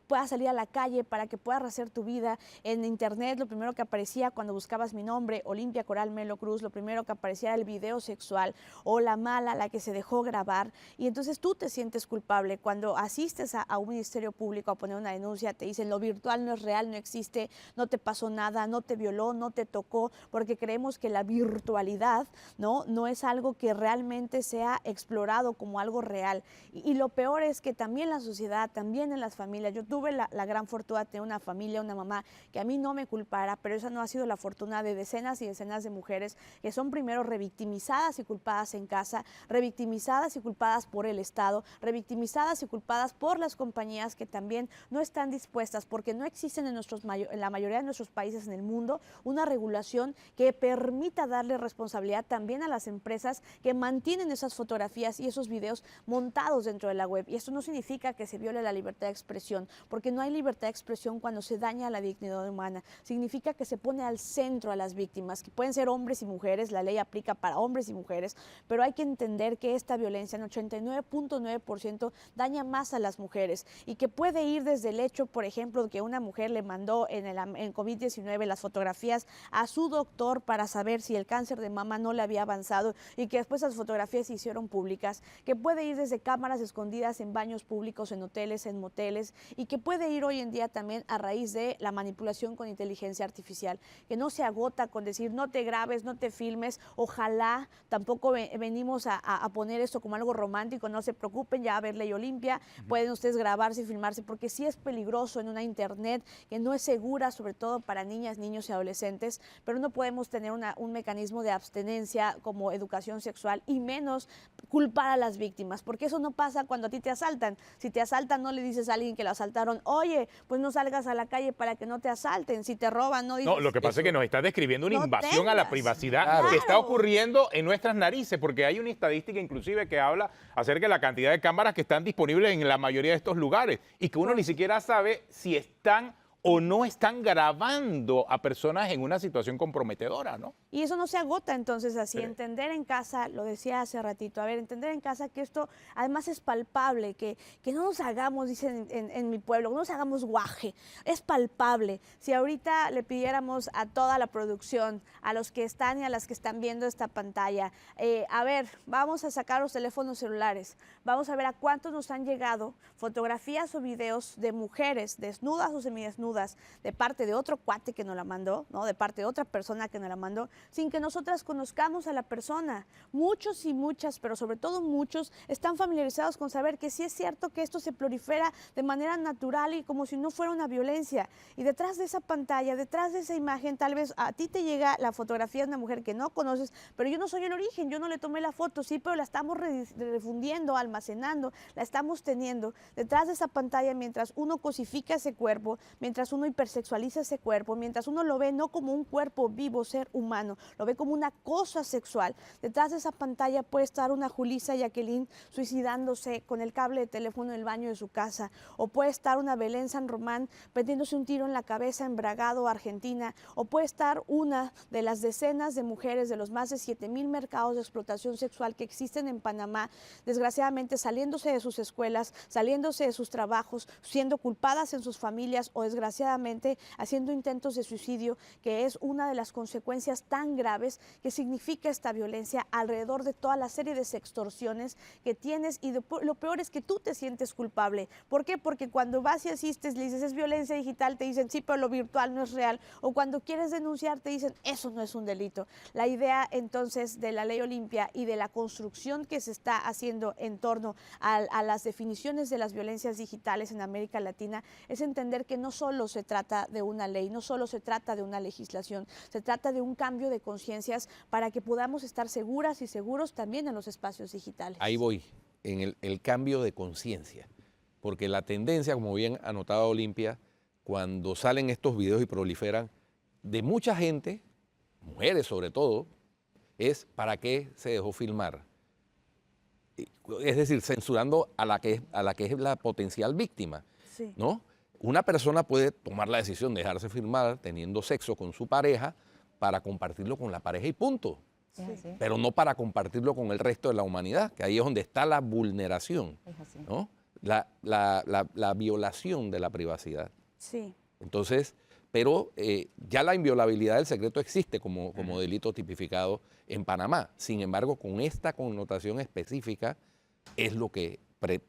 puedas salir a la calle, para que puedas rehacer tu vida. En internet lo primero que aparecía cuando buscabas mi nombre, Olimpia Coral Melo Cruz, lo primero que aparecía era el video sexual o la mala, la que se dejó grabar, y entonces tú te sientes culpable. Cuando asistes a un ministerio público a poner una denuncia, te dicen lo virtual no es real, no existe, no te pasó nada, no te violó, no te tocó, porque creemos que la virtualidad no es algo que realmente sea explorado como algo real. Y lo peor es que también la sociedad, también en las familias, yo tuve la gran fortuna de tener una familia, una mamá que a mí no me culpara, pero esa no ha sido la fortuna de decenas y decenas de mujeres que son primero revictimizadas y culpadas en casa, revictimizadas y culpadas por el Estado, revictimizadas y culpadas por las compañías que también no están dispuestas, porque no existen en la mayoría de nuestros países en el mundo una regulación que permita darle responsabilidad también a las empresas que mantienen esas fotografías y esos videos montados dentro de la web. Y esto no significa que se viole la libertad de expresión, porque no hay libertad de expresión cuando se daña la dignidad humana. Significa que se pone al centro a las víctimas, que pueden ser hombres y mujeres, la ley aplica para hombres y mujeres, pero hay que entender que esta violencia en 89.9% daña más a las mujeres, y que puede ir desde el hecho, por ejemplo, de que una mujer le mandó en COVID-19 las fotografías a su doctor para saber si el cáncer de mama no le había avanzado, y que después las fotografías se hicieron públicas, que puede ir desde cámaras escondidas en baños públicos, en hoteles, en moteles, y que puede ir hoy en día también a raíz de la manipulación con inteligencia artificial, que no se agota con decir no te grabes, no te filmes. Ojalá, tampoco venimos a poner esto como algo romántico, no se preocupen, ya va a haber ley Olimpia, pueden ustedes grabarse y filmarse, porque sí es peligroso en una internet que no es segura, sobre todo para niñas, niños y adolescentes, pero no podemos tener un mecanismo de abstenencia como educación sexual, y menos culpar a las víctimas, porque eso no pasa cuando a ti te asaltan. Si te asaltan, no le dices a alguien que lo asaltaron, oye, pues no salgas a la calle para que no te asalten. Si te roban, no dices... No, lo que pasa es que nos está describiendo una No invasión a la tengas. privacidad Claro. que está ocurriendo en nuestras narices, porque hay una estadística inclusive que habla acerca de la cantidad de cámaras que están disponibles en la mayoría de estos lugares, y que uno ni siquiera sabe si están o no están grabando a personas en una situación comprometedora, ¿no? Y eso no se agota entonces así. Sí. Entender en casa, lo decía hace ratito, entender en casa que esto además es palpable, que no nos hagamos, dicen en mi pueblo, no nos hagamos guaje, es palpable. Si ahorita le pidiéramos a toda la producción, a los que están y a las que están viendo esta pantalla, a ver, vamos a sacar los teléfonos celulares, vamos a ver a cuántos nos han llegado fotografías o videos de mujeres desnudas o semidesnudas de parte de otro cuate que nos la mandó, ¿no? De parte de otra persona que nos la mandó, sin que nosotras conozcamos a la persona. Muchos y muchas, pero sobre todo muchos, están familiarizados con saber que sí es cierto que esto se prolifera de manera natural y como si no fuera una violencia. Y detrás de esa pantalla, detrás de esa imagen, tal vez a ti te llega la fotografía de una mujer que no conoces, pero yo no soy el origen, yo no le tomé la foto, sí, pero la estamos refundiendo, almacenando, la estamos teniendo. Detrás de esa pantalla, mientras uno cosifica ese cuerpo, mientras uno hipersexualiza ese cuerpo, mientras uno lo ve no como un cuerpo vivo, ser humano, lo ve como una cosa sexual. Detrás de esa pantalla puede estar una Julissa Jacqueline suicidándose con el cable de teléfono en el baño de su casa, o puede estar una Belén San Román metiéndose un tiro en la cabeza en Bragado, Argentina, o puede estar una de las decenas de mujeres de los más de 7,000 mercados de explotación sexual que existen en Panamá, desgraciadamente saliéndose de sus escuelas, saliéndose de sus trabajos, siendo culpadas en sus familias o desgraciadamente haciendo intentos de suicidio, que es una de las consecuencias tan graves que significa esta violencia alrededor de toda la serie de sextorsiones que tienes, y lo peor es que tú te sientes culpable. ¿Por qué? Porque cuando vas y asistes, le dices es violencia digital, te dicen sí, pero lo virtual no es real, o cuando quieres denunciar te dicen eso no es un delito. La idea entonces de la ley Olimpia y de la construcción que se está haciendo en torno a las definiciones de las violencias digitales en América Latina es entender que no solo se trata de una ley, no solo se trata de una legislación, se trata de un cambio de conciencias para que podamos estar seguras y seguros también en los espacios digitales. Ahí voy, en el cambio de conciencia, porque la tendencia, como bien anotaba Olimpia, cuando salen estos videos y proliferan, de mucha gente, mujeres sobre todo, es ¿para qué se dejó filmar? Es decir, censurando a la que es la potencial víctima, Sí. ¿no? Una persona puede tomar la decisión de dejarse filmar teniendo sexo con su pareja para compartirlo con la pareja y punto. Es así. Pero no para compartirlo con el resto de la humanidad, que ahí es donde está la vulneración, Es así. ¿no? La violación de la privacidad. Sí. Entonces, pero ya la inviolabilidad del secreto existe como delito tipificado en Panamá. Sin embargo, con esta connotación específica es lo que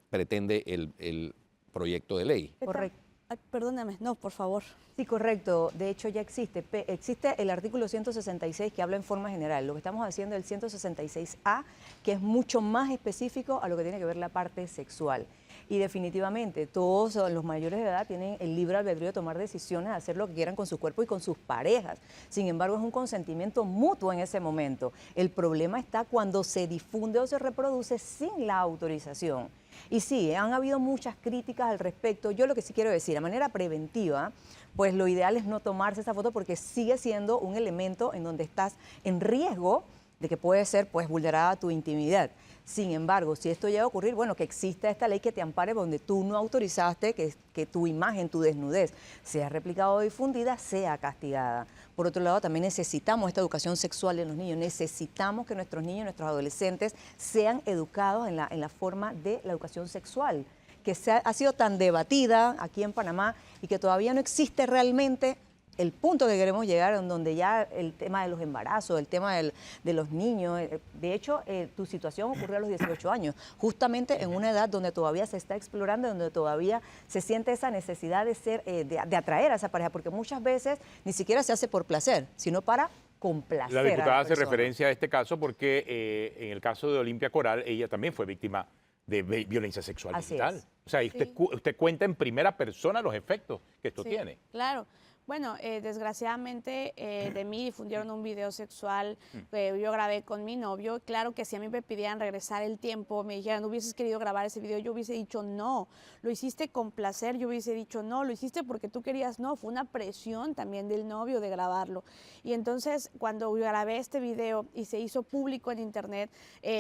pretende el proyecto de ley. Correcto. Ay, perdóname, no, por favor. Sí, correcto. De hecho, ya existe. Existe el artículo 166 que habla en forma general. Lo que estamos haciendo es el 166A, que es mucho más específico a lo que tiene que ver la parte sexual. Y definitivamente, todos los mayores de edad tienen el libre albedrío de tomar decisiones, de hacer lo que quieran con su cuerpo y con sus parejas. Sin embargo, es un consentimiento mutuo en ese momento. El problema está cuando se difunde o se reproduce sin la autorización. Y sí, han habido muchas críticas al respecto. Yo lo que sí quiero decir, de manera preventiva, pues lo ideal es no tomarse esa foto porque sigue siendo un elemento en donde estás en riesgo de que puede ser pues vulnerada tu intimidad. Sin embargo, si esto llega a ocurrir, bueno, que exista esta ley que te ampare donde tú no autorizaste que tu imagen, tu desnudez, sea replicada o difundida, sea castigada. Por otro lado, también necesitamos esta educación sexual en los niños. Necesitamos que nuestros niños, nuestros adolescentes sean educados en la forma de la educación sexual, que ha sido tan debatida aquí en Panamá y que todavía no existe realmente el punto que queremos llegar, en donde ya el tema de los embarazos, el tema de los niños, de hecho, tu situación ocurrió a los 18 años, justamente en una edad donde todavía se está explorando, donde todavía se siente esa necesidad de ser, de atraer a esa pareja, porque muchas veces ni siquiera se hace por placer, sino para complacer La a la diputada hace persona. referencia a este caso porque en el caso de Olimpia Coral, ella también fue víctima de violencia sexual Así digital. es. O sea, y usted, usted cuenta en primera persona los efectos que esto Sí, tiene. claro. Bueno, desgraciadamente de mí difundieron un video sexual que yo grabé con mi novio. Claro que si a mí me pidieran regresar el tiempo, me dijeran, hubieses querido grabar ese video, yo hubiese dicho no. Lo hiciste con placer, yo hubiese dicho no. Lo hiciste porque tú querías, no. Fue una presión también del novio de grabarlo. Y entonces, cuando grabé este video y se hizo público en internet,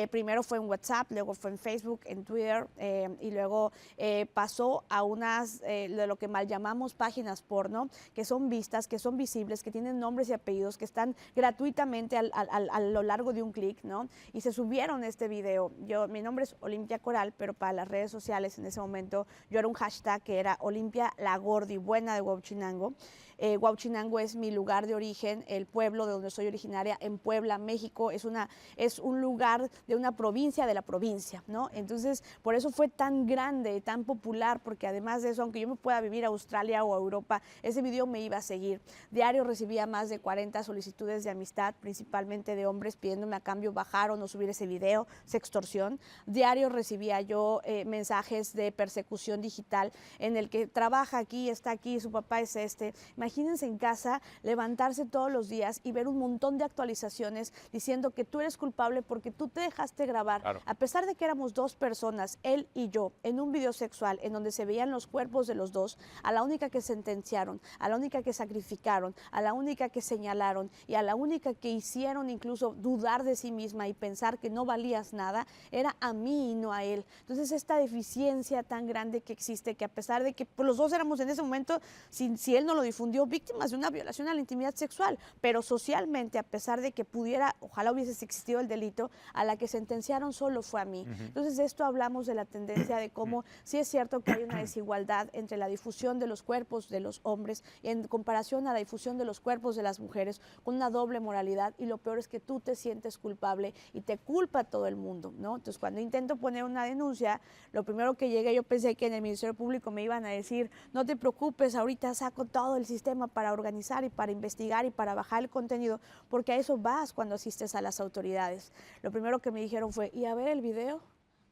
primero fue en WhatsApp, luego fue en Facebook, en Twitter, y luego pasó a unas de lo que mal llamamos páginas porno, que son vistas, que son visibles, que tienen nombres y apellidos, que están gratuitamente a lo largo de un clic, ¿no? Y se subieron este video. Mi nombre es Olimpia Coral, pero para las redes sociales en ese momento yo era un hashtag que era Olimpia la Gordi Buena de Huauchinango. Huauchinango es mi lugar de origen, el pueblo de donde soy originaria, en Puebla, México. Es un lugar de una provincia de la provincia, ¿no? Entonces, por eso fue tan grande, tan popular, porque además de eso, aunque yo me pueda vivir a Australia o a Europa, ese video me iba a seguir. Diario recibía más de 40 solicitudes de amistad, principalmente de hombres pidiéndome a cambio bajar o no subir ese video, sextorsión. Diario recibía yo mensajes de persecución digital en el que trabaja aquí, está aquí, su papá es este. Imagínense en casa levantarse todos los días y ver un montón de actualizaciones diciendo que tú eres culpable porque tú te dejaste grabar. Claro. A pesar de que éramos dos personas, él y yo, en un video sexual en donde se veían los cuerpos de los dos, a la única que sentenciaron, a la única que sacrificaron, a la única que señalaron y a la única que hicieron incluso dudar de sí misma y pensar que no valías nada, era a mí y no a él. Entonces esta deficiencia tan grande que existe, que a pesar de que pues, los dos éramos en ese momento, si él no lo difundió, víctimas de una violación a la intimidad sexual, pero socialmente, a pesar de que pudiera, ojalá hubiese existido el delito, a la que sentenciaron solo fue a mí. Entonces de esto hablamos de la tendencia de cómo sí es cierto que hay una desigualdad entre la difusión de los cuerpos de los hombres en comparación a la difusión de los cuerpos de las mujeres, con una doble moralidad, y lo peor es que tú te sientes culpable y te culpa todo el mundo, ¿no? Entonces cuando intento poner una denuncia, lo primero que llegué, yo pensé que en el Ministerio Público me iban a decir, no te preocupes, ahorita saco todo el sistema para organizar y para investigar y para bajar el contenido, porque a eso vas cuando asistes a las autoridades. Lo primero que me dijeron fue, ¿y a ver el video?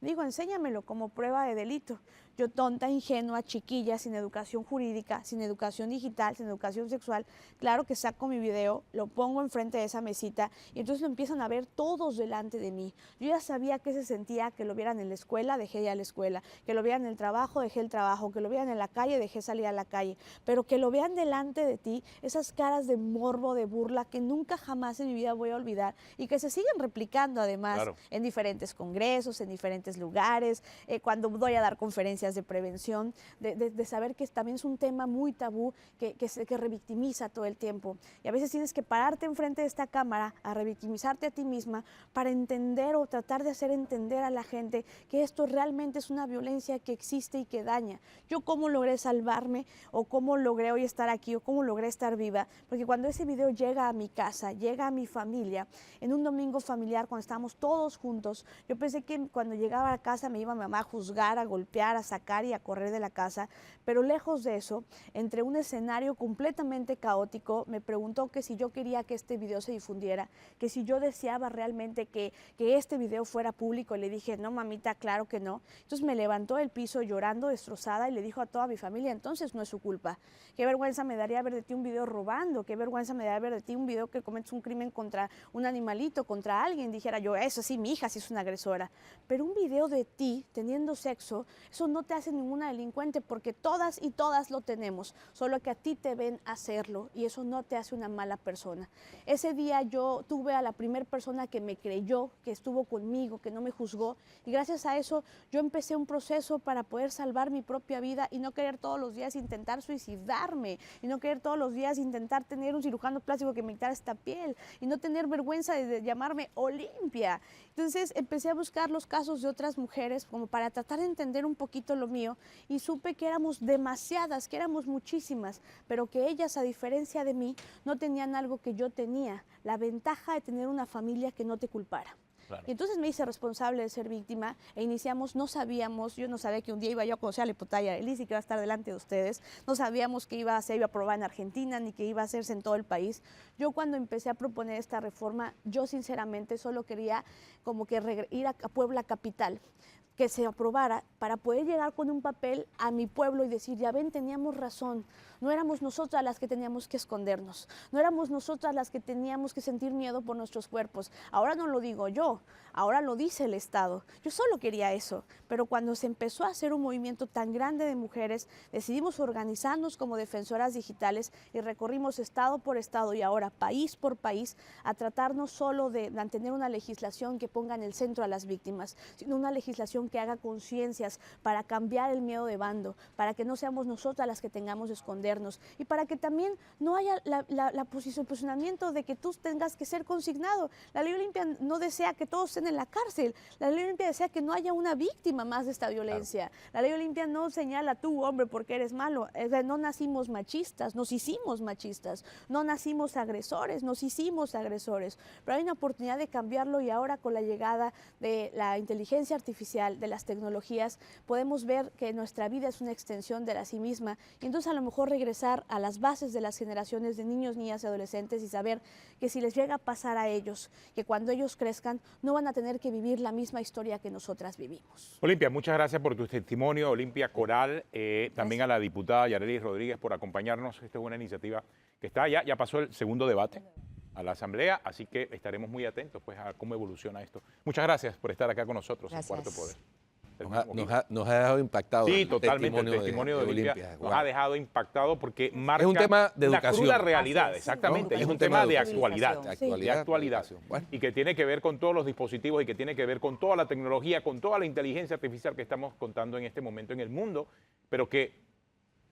Digo, enséñamelo como prueba de delito. Yo tonta, ingenua, chiquilla, sin educación jurídica, sin educación digital, sin educación sexual, claro que saco mi video, lo pongo enfrente de esa mesita y entonces lo empiezan a ver todos delante de mí. Yo ya sabía qué se sentía, que lo vieran en la escuela, dejé ya la escuela, que lo vieran en el trabajo, dejé el trabajo, que lo vieran en la calle, dejé salir a la calle, pero que lo vean delante de ti, esas caras de morbo, de burla, que nunca jamás en mi vida voy a olvidar y que se siguen replicando además en diferentes congresos, en diferentes lugares, cuando doy a dar conferencias de prevención, de saber que también es un tema muy tabú que revictimiza todo el tiempo. Y a veces tienes que pararte enfrente de esta cámara a revictimizarte a ti misma para entender o tratar de hacer entender a la gente que esto realmente es una violencia que existe y que daña. Yo cómo logré salvarme o cómo logré hoy estar aquí o cómo logré estar viva, porque cuando ese video llega a mi casa, llega a mi familia, en un domingo familiar cuando estábamos todos juntos, yo pensé que cuando llegaba a casa me iba mi mamá a juzgar, a golpear, a sacar y a correr de la casa, pero lejos de eso, entre un escenario completamente caótico, me preguntó que si yo quería que este video se difundiera, que si yo deseaba realmente que este video fuera público, y le dije, no mamita, claro que no. Entonces me levantó del piso llorando, destrozada, y le dijo a toda mi familia, entonces no es su culpa. Qué vergüenza me daría ver de ti un video robando, qué vergüenza me daría ver de ti un video que cometes un crimen contra un animalito, contra alguien, dijera yo, eso sí, mi hija sí es una agresora. Pero un video de ti teniendo sexo, eso no te hace ninguna delincuente porque todas y todas lo tenemos, solo que a ti te ven hacerlo y eso no te hace una mala persona. Ese día yo tuve a la primera persona que me creyó, que estuvo conmigo, que no me juzgó y gracias a eso yo empecé un proceso para poder salvar mi propia vida y no querer todos los días intentar suicidarme y no querer todos los días intentar tener un cirujano plástico que me quitara esta piel y no tener vergüenza de llamarme Olimpia. Entonces empecé a buscar los casos de otras mujeres como para tratar de entender un poquito lo mío y supe que éramos demasiadas, que éramos muchísimas, pero que ellas, a diferencia de mí, no tenían algo que yo tenía, la ventaja de tener una familia que no te culpara. Claro. Y entonces me hice responsable de ser víctima e iniciamos, yo no sabía que un día iba yo a conocer a la diputada Arelis y que iba a estar delante de ustedes, no sabíamos que iba a probar en Argentina ni que iba a hacerse en todo el país. Yo cuando empecé a proponer esta reforma, yo sinceramente solo quería como que ir a Puebla capital, que se aprobara para poder llegar con un papel a mi pueblo y decir, ya ven, teníamos razón, no éramos nosotras las que teníamos que escondernos, no éramos nosotras las que teníamos que sentir miedo por nuestros cuerpos. Ahora no lo digo yo, ahora lo dice el Estado. Yo solo quería eso, pero cuando se empezó a hacer un movimiento tan grande de mujeres, decidimos organizarnos como defensoras digitales y recorrimos estado por estado y ahora país por país a tratar no solo de mantener una legislación que ponga en el centro a las víctimas, sino una legislación que haga conciencias para cambiar el miedo de bando, para que no seamos nosotras las que tengamos que escondernos y para que también no haya el posicionamiento de que tú tengas que ser consignado. La Ley Olimpia no desea que todos estén en la cárcel, la Ley Olimpia desea que no haya una víctima más de esta violencia. Claro. La Ley Olimpia no señala tú, hombre, porque eres malo. No nacimos machistas, nos hicimos machistas, no nacimos agresores, nos hicimos agresores, pero hay una oportunidad de cambiarlo y ahora con la llegada de la inteligencia artificial, de las tecnologías, podemos ver que nuestra vida es una extensión de la sí misma y entonces a lo mejor regresar a las bases de las generaciones de niños, niñas y adolescentes y saber que si les llega a pasar a ellos, que cuando ellos crezcan no van a tener que vivir la misma historia que nosotras vivimos. Olimpia, muchas gracias por tu testimonio. Olimpia Coral, también a la diputada Yarelis Rodríguez por acompañarnos. Esta es una iniciativa que está ya pasó el segundo debate a la Asamblea, así que estaremos muy atentos pues, a cómo evoluciona esto. Muchas gracias por estar acá con nosotros en Cuarto Poder. Nos ha dejado impactado. Sí, totalmente. El testimonio de Olimpia nos ha dejado impactado porque marca es un tema de la educación. Cruda realidad, exactamente. ¿No? Es un tema de actualidad. Bueno. Y que tiene que ver con todos los dispositivos y que tiene que ver con toda la tecnología, con toda la inteligencia artificial que estamos contando en este momento en el mundo, pero que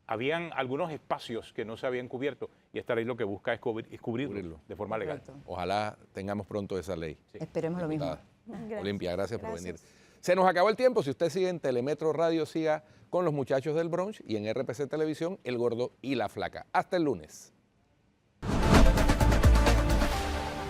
habían algunos espacios que no se habían cubierto y esta ley lo que busca es cubrirlo de forma legal. Ojalá tengamos pronto esa ley. Sí. Esperemos lo mismo. Olimpia, gracias por venir. Se nos acabó el tiempo. Si usted sigue en Telemetro Radio, siga con los muchachos del brunch y en RPC Televisión, El Gordo y la Flaca. Hasta el lunes.